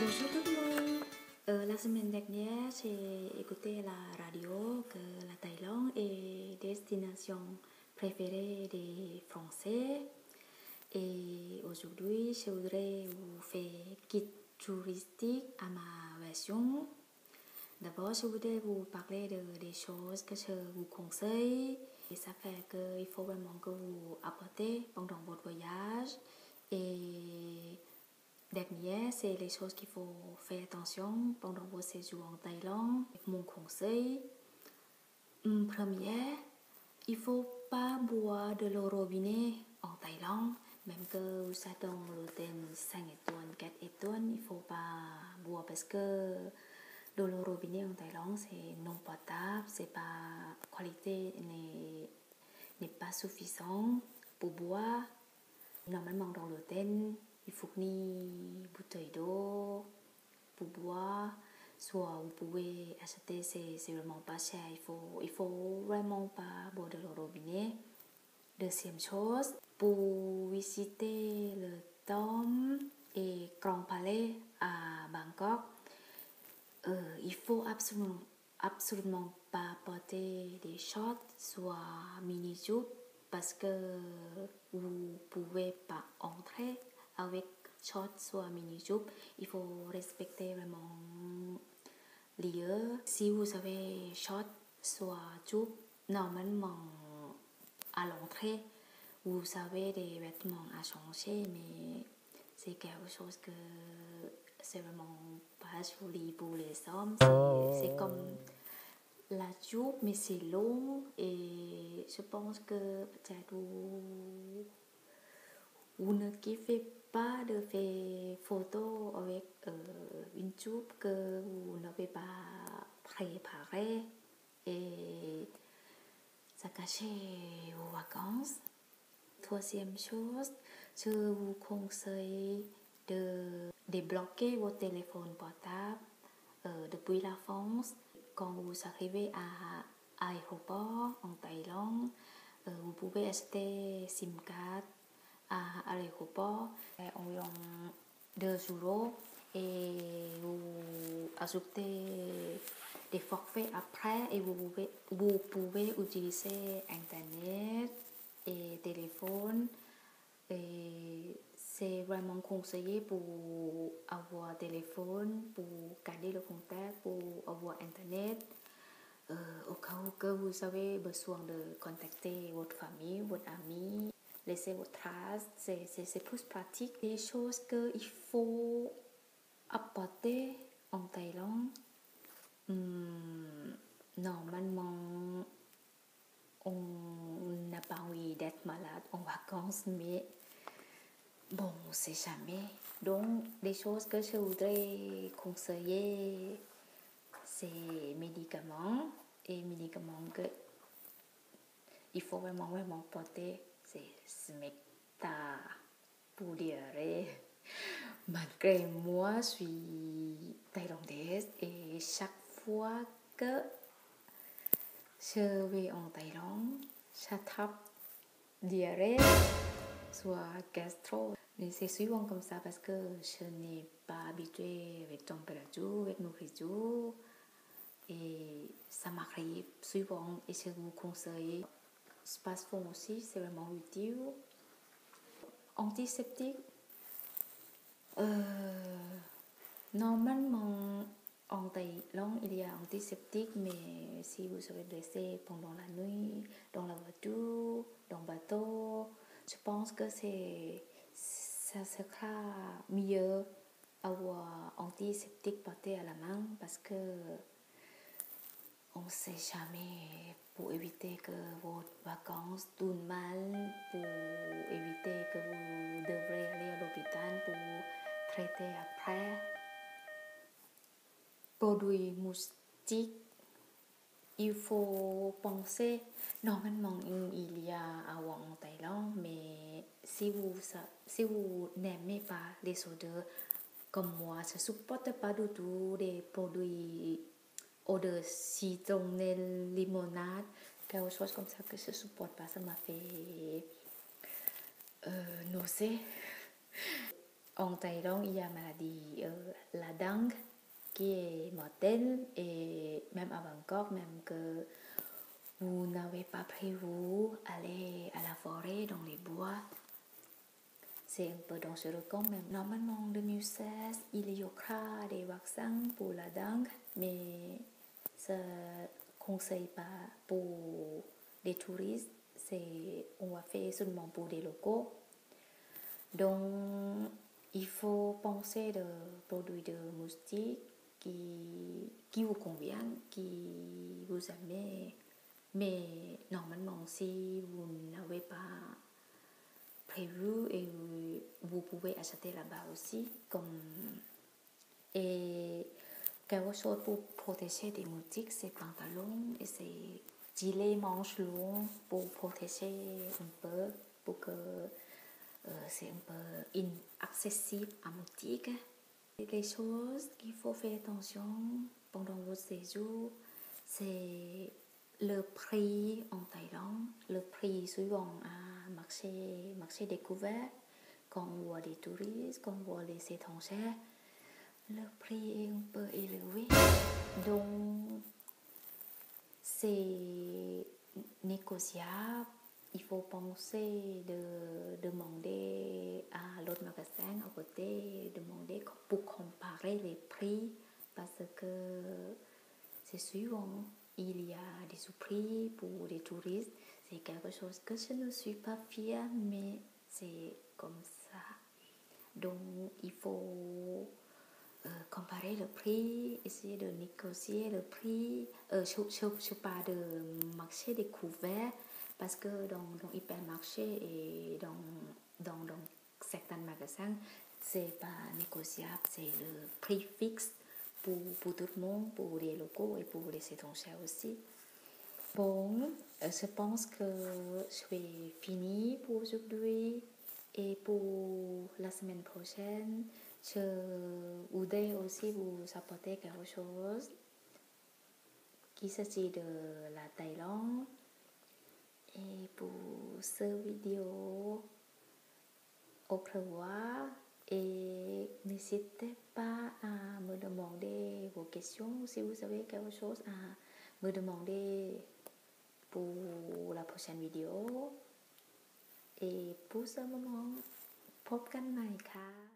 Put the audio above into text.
Bonjour tout le monde. La semaine dernière, j'ai écouté la radio que la Thaïlande est destination préférée des Français. Et aujourd'hui, je voudrais vous faire guide touristique à ma version. D'abord, je voudrais vous parler des choses que je vous conseille. Et ça fait qu'il faut vraiment que vous apportez pendant votre voyage. Et dernier, c'est les choses qu'il faut faire attention pendant votre séjour en Thaïlande. Mon conseil, premier, il ne faut pas boire de l'eau robinet en Thaïlande. Même que vous êtes dans l'hôtel 5 étoiles, 4 étoiles, il ne faut pas boire parce que de l'eau robinet en Thaïlande, c'est non potable, c'est pas qualité n'est pas suffisante pour boire. Normalement dans l'hôtel, il faut une bouteille d'eau pour boire. Soit vous pouvez acheter, c'est vraiment pas cher. Il faut vraiment pas boire de l'eau robinet. Deuxième chose, pour visiter le Tom et Grand Palais à Bangkok, il faut absolument pas porter des shorts soit mini jupe parce que vous pouvez pas entrer avec shorts soit mini jupe. Il faut respecter vraiment les lieux. Si vous avez shorts soit jupe, normalement à l'entrée vous avez des vêtements à changer, mais c'est quelque chose que c'est vraiment pas joli pour les hommes. C'est comme la jupe, mais c'est long et je pense que peut-être vous ne kiffez pas de faire photo avec une jupe que vous n'avez pas préparée et ça cache vos vacances. Troisième chose, je vous conseille de débloquer votre téléphone portable depuis la France. Quand vous arrivez à l'aéroport en Thaïlande, vous pouvez acheter SIM card à l'aéroport environ 2 euros et vous ajoutez des forfaits après et vous pouvez utiliser Internet et téléphone. Et c'est vraiment conseillé pour avoir téléphone, pour garder le contact, pour avoir Internet. Au cas où que vous avez besoin de contacter votre famille, votre ami, laisser votre trace, c'est plus pratique. Des choses qu'il faut apporter en Thaïlande. Normalement, on n'a pas envie d'être malade en vacances, mais bon, on ne sait jamais. Donc, des choses que je voudrais conseiller, c'est médicaments. Et médicaments que il faut vraiment porter, c'est Smecta pour diarrhée. Malgré moi, je suis thaïlandaise et chaque fois que je vais en Thaïlande, j'attrape diarrhée, soit gastro. Mais c'est souvent comme ça parce que je n'ai pas habitué avec température, avec nourriture. Et ça m'arrive souvent et je vous conseille. Spasfon aussi, c'est vraiment utile. Antiseptique. Normalement, en Thaïlande, il y a antiseptique, mais si vous serez blessé pendant la nuit, dans la voiture, dans le bateau, je pense que ça sera mieux avoir antiseptique porté à la main parce que on ne sait jamais pour éviter que votre vacances tournent mal, pour éviter que vous devrez aller à l'hôpital pour traiter après. Produits moustiques, il faut penser, normalement il y a avant en Thaïlande, mais si vous n'aimez pas les odeurs, comme moi, je ne supporte pas du tout des produits odeur citronnelle, limonade, quelque chose comme ça que je ne supporte pas, ça m'a fait nausée. En Thaïlande, il y a maladie la dengue qui est mortelle et même à Bangkok, même que vous n'avez pas prévu aller à la forêt, dans les bois, c'est un peu dangereux quand même. Normalement, en 2016, il y aura des vaccins pour la dengue, mais ça ne conseille pas pour les touristes. On va faire seulement pour des locaux. Donc, il faut penser de produits de moustiques qui vous conviennent, qui vous aimez. Mais normalement, si vous n'avez pas prévu et vous pouvez acheter là-bas aussi. Et quelque chose pour protéger des moustiques, c'est pantalons et c'est gilets manches longs pour protéger un peu, pour que c'est un peu inaccessible à moustiques. Les choses qu'il faut faire attention pendant votre séjour, c'est le prix en Thaïlande, le prix suivant à marché découvert, quand on voit des touristes, quand on voit les étrangers, le prix est un peu élevé. Donc, c'est négociable. Il faut penser de demander à l'autre magasin à côté, demander pour comparer les prix parce que c'est suivant. Il y a des sous-prix pour les touristes. C'est quelque chose que je ne suis pas fière, mais c'est comme ça. Donc, il faut comparer le prix, essayer de négocier le prix. Je parle de marché découvert parce que dans hypermarché et dans certains magasins, c'est pas négociable, c'est le prix fixe pour tout le monde, pour les locaux et pour les étrangers aussi. Bon, je pense que je vais finir pour aujourd'hui et pour la semaine prochaine, je voudrais aussi vous apporter quelque chose qui s'agit de la Thaïlande. Et pour ce vidéo, au revoir et n'hésitez pas à me demander vos questions si vous avez quelque chose à me demander pour la prochaine vidéo. Et pour ce moment, พบกันใหม่ค่ะ